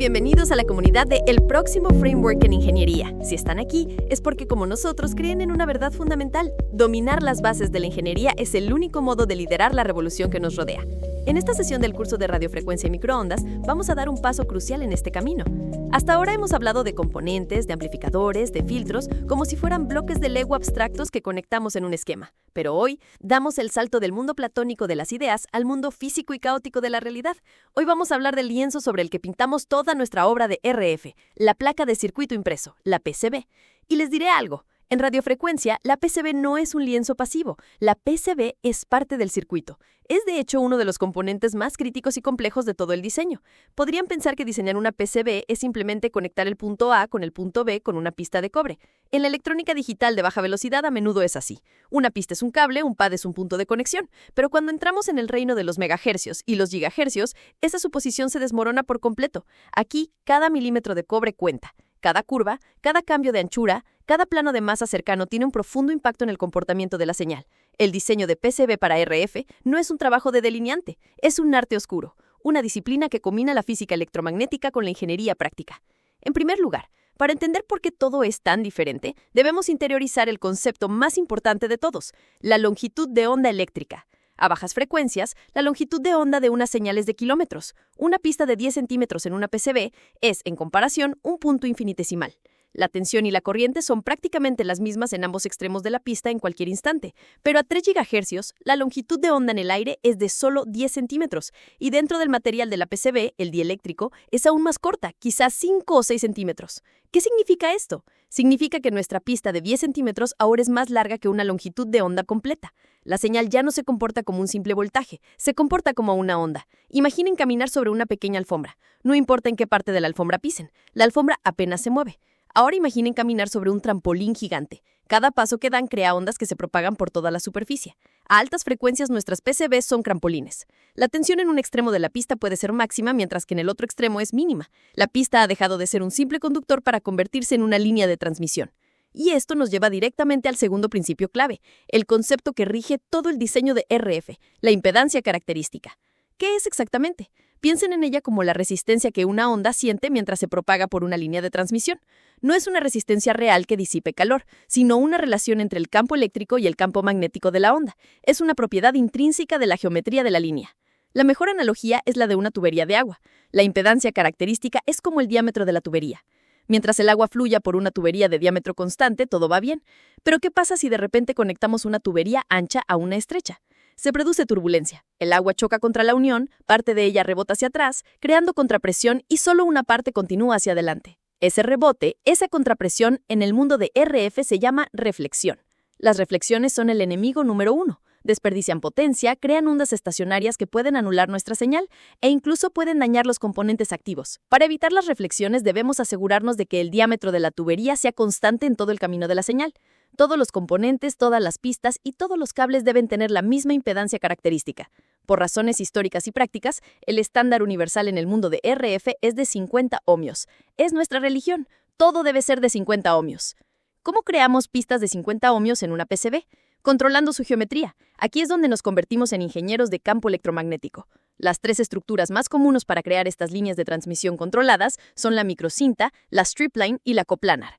bienvenidos a la comunidad de El Próximo Framework en Ingeniería. Si están aquí, es porque como nosotros creen en una verdad fundamental. Dominar las bases de la ingeniería es el único modo de liderar la revolución que nos rodea. En esta sesión del curso de radiofrecuencia y microondas, vamos a dar un paso crucial en este camino. Hasta ahora hemos hablado de componentes, de amplificadores, de filtros, como si fueran bloques de Lego abstractos que conectamos en un esquema. Pero hoy, damos el salto del mundo platónico de las ideas al mundo físico y caótico de la realidad. Hoy vamos a hablar del lienzo sobre el que pintamos toda nuestra obra de RF, la placa de circuito impreso, la PCB. Y les diré algo. En radiofrecuencia, la PCB no es un lienzo pasivo. La PCB es parte del circuito. Es de hecho uno de los componentes más críticos y complejos de todo el diseño. Podrían pensar que diseñar una PCB es simplemente conectar el punto A con el punto B con una pista de cobre. En la electrónica digital de baja velocidad a menudo es así. Una pista es un cable, un pad es un punto de conexión. Pero cuando entramos en el reino de los megahercios y los gigahercios, esa suposición se desmorona por completo. Aquí, cada milímetro de cobre cuenta. Cada curva, cada cambio de anchura, cada plano de masa cercano tiene un profundo impacto en el comportamiento de la señal. El diseño de PCB para RF no es un trabajo de delineante, es un arte oscuro, una disciplina que combina la física electromagnética con la ingeniería práctica. En primer lugar, para entender por qué todo es tan diferente, debemos interiorizar el concepto más importante de todos, la longitud de onda eléctrica. A bajas frecuencias, la longitud de onda de una señal es de kilómetros. Una pista de 10 centímetros en una PCB es, en comparación, un punto infinitesimal. La tensión y la corriente son prácticamente las mismas en ambos extremos de la pista en cualquier instante, pero a 3 GHz, la longitud de onda en el aire es de solo 10 centímetros, y dentro del material de la PCB, el dieléctrico, es aún más corta, quizás 5 o 6 centímetros. ¿Qué significa esto? Significa que nuestra pista de 10 centímetros ahora es más larga que una longitud de onda completa. La señal ya no se comporta como un simple voltaje, se comporta como una onda. Imaginen caminar sobre una pequeña alfombra. No importa en qué parte de la alfombra pisen, la alfombra apenas se mueve. Ahora imaginen caminar sobre un trampolín gigante. Cada paso que dan crea ondas que se propagan por toda la superficie. A altas frecuencias nuestras PCBs son trampolines. La tensión en un extremo de la pista puede ser máxima, mientras que en el otro extremo es mínima. La pista ha dejado de ser un simple conductor para convertirse en una línea de transmisión. Y esto nos lleva directamente al segundo principio clave, el concepto que rige todo el diseño de RF, la impedancia característica. ¿Qué es exactamente? Piensen en ella como la resistencia que una onda siente mientras se propaga por una línea de transmisión. No es una resistencia real que disipe calor, sino una relación entre el campo eléctrico y el campo magnético de la onda. Es una propiedad intrínseca de la geometría de la línea. La mejor analogía es la de una tubería de agua. La impedancia característica es como el diámetro de la tubería. Mientras el agua fluya por una tubería de diámetro constante, todo va bien. Pero ¿qué pasa si de repente conectamos una tubería ancha a una estrecha? Se produce turbulencia. El agua choca contra la unión, parte de ella rebota hacia atrás, creando contrapresión y solo una parte continúa hacia adelante. Ese rebote, esa contrapresión, en el mundo de RF se llama reflexión. Las reflexiones son el enemigo número 1. Desperdician potencia, crean ondas estacionarias que pueden anular nuestra señal e incluso pueden dañar los componentes activos. Para evitar las reflexiones debemos asegurarnos de que el diámetro de la tubería sea constante en todo el camino de la señal. Todos los componentes, todas las pistas y todos los cables deben tener la misma impedancia característica. Por razones históricas y prácticas, el estándar universal en el mundo de RF es de 50 ohmios. Es nuestra religión. Todo debe ser de 50 ohmios. ¿Cómo creamos pistas de 50 ohmios en una PCB? Controlando su geometría. Aquí es donde nos convertimos en ingenieros de campo electromagnético. Las 3 estructuras más comunes para crear estas líneas de transmisión controladas son la microcinta, la stripline y la coplanar.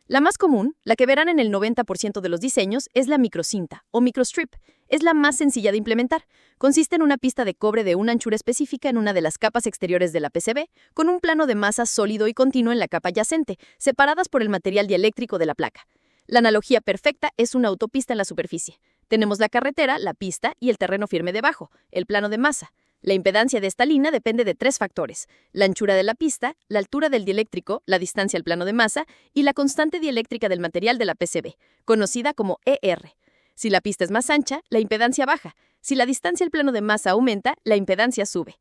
La más común, la que verán en el 90% de los diseños, es la microcinta o microstrip. Es la más sencilla de implementar. Consiste en una pista de cobre de una anchura específica en una de las capas exteriores de la PCB, con un plano de masa sólido y continuo en la capa adyacente, separadas por el material dieléctrico de la placa. La analogía perfecta es una autopista en la superficie. Tenemos la carretera, la pista y el terreno firme debajo, el plano de masa. La impedancia de esta línea depende de 3 factores: la anchura de la pista, la altura del dieléctrico, la distancia al plano de masa y la constante dieléctrica del material de la PCB, conocida como ER. Si la pista es más ancha, la impedancia baja. Si la distancia al plano de masa aumenta, la impedancia sube.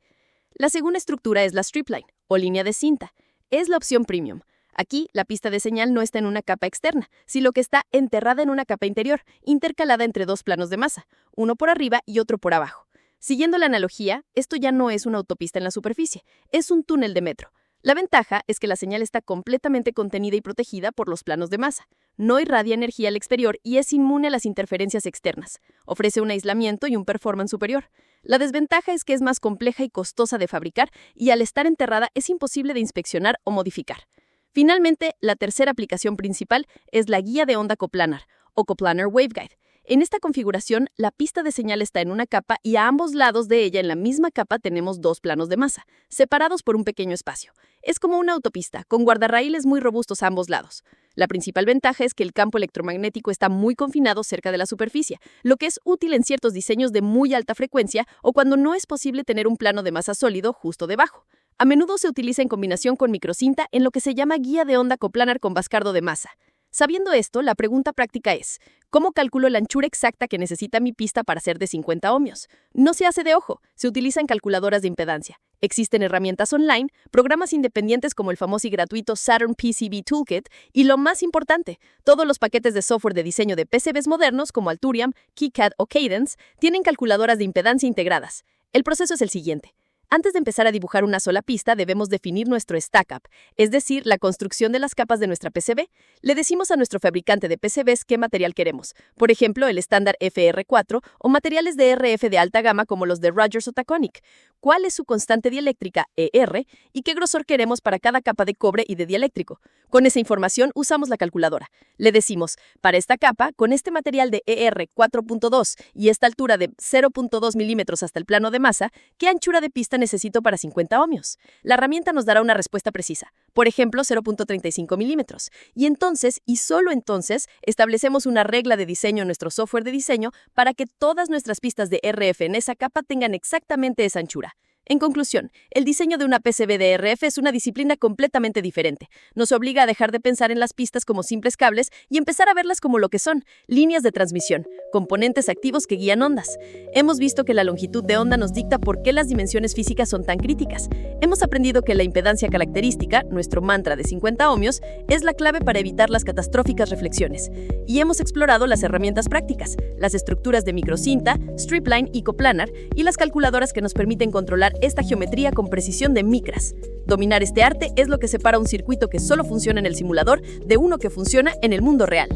La segunda estructura es la stripline, o línea de cinta. Es la opción premium. Aquí, la pista de señal no está en una capa externa, sino que está enterrada en una capa interior, intercalada entre 2 planos de masa, uno por arriba y otro por abajo. Siguiendo la analogía, esto ya no es una autopista en la superficie, es un túnel de metro. La ventaja es que la señal está completamente contenida y protegida por los planos de masa. no irradia energía al exterior y es inmune a las interferencias externas. Ofrece un aislamiento y un performance superior. La desventaja es que es más compleja y costosa de fabricar y al estar enterrada es imposible de inspeccionar o modificar. Finalmente, la tercera aplicación principal es la guía de onda coplanar o Coplanar Waveguide. En esta configuración, la pista de señal está en una capa y a ambos lados de ella en la misma capa tenemos dos planos de masa, separados por un pequeño espacio. Es como una autopista, con guardarraíles muy robustos a ambos lados. La principal ventaja es que el campo electromagnético está muy confinado cerca de la superficie, lo que es útil en ciertos diseños de muy alta frecuencia o cuando no es posible tener un plano de masa sólido justo debajo. A menudo se utiliza en combinación con microcinta en lo que se llama guía de onda coplanar con bascardo de masa. Sabiendo esto, la pregunta práctica es, ¿cómo calculo la anchura exacta que necesita mi pista para ser de 50 ohmios? No se hace de ojo, se utilizan calculadoras de impedancia. Existen herramientas online, programas independientes como el famoso y gratuito Saturn PCB Toolkit y lo más importante, todos los paquetes de software de diseño de PCBs modernos como Alturium, KiCad o Cadence tienen calculadoras de impedancia integradas. El proceso es el siguiente. Antes de empezar a dibujar una sola pista, debemos definir nuestro stack-up, es decir, la construcción de las capas de nuestra PCB. Le decimos a nuestro fabricante de PCBs qué material queremos, por ejemplo, el estándar FR4 o materiales de RF de alta gama como los de Rogers o Taconic, cuál es su constante dieléctrica, ER, y qué grosor queremos para cada capa de cobre y de dieléctrico. Con esa información usamos la calculadora. Le decimos, para esta capa, con este material de ER 4.2 y esta altura de 0.2 milímetros hasta el plano de masa, ¿qué anchura de pista necesito para 50 ohmios? La herramienta nos dará una respuesta precisa, por ejemplo 0.35 milímetros, y entonces, y solo entonces, establecemos una regla de diseño en nuestro software de diseño para que todas nuestras pistas de RF en esa capa tengan exactamente esa anchura. En conclusión, el diseño de una PCB de RF es una disciplina completamente diferente. Nos obliga a dejar de pensar en las pistas como simples cables y empezar a verlas como lo que son, líneas de transmisión, componentes activos que guían ondas. Hemos visto que la longitud de onda nos dicta por qué las dimensiones físicas son tan críticas. Hemos aprendido que la impedancia característica, nuestro mantra de 50 ohmios, es la clave para evitar las catastróficas reflexiones. Y hemos explorado las herramientas prácticas, las estructuras de microcinta, stripline y coplanar, y las calculadoras que nos permiten controlar esta geometría con precisión de micras. Dominar este arte es lo que separa un circuito que solo funciona en el simulador de uno que funciona en el mundo real.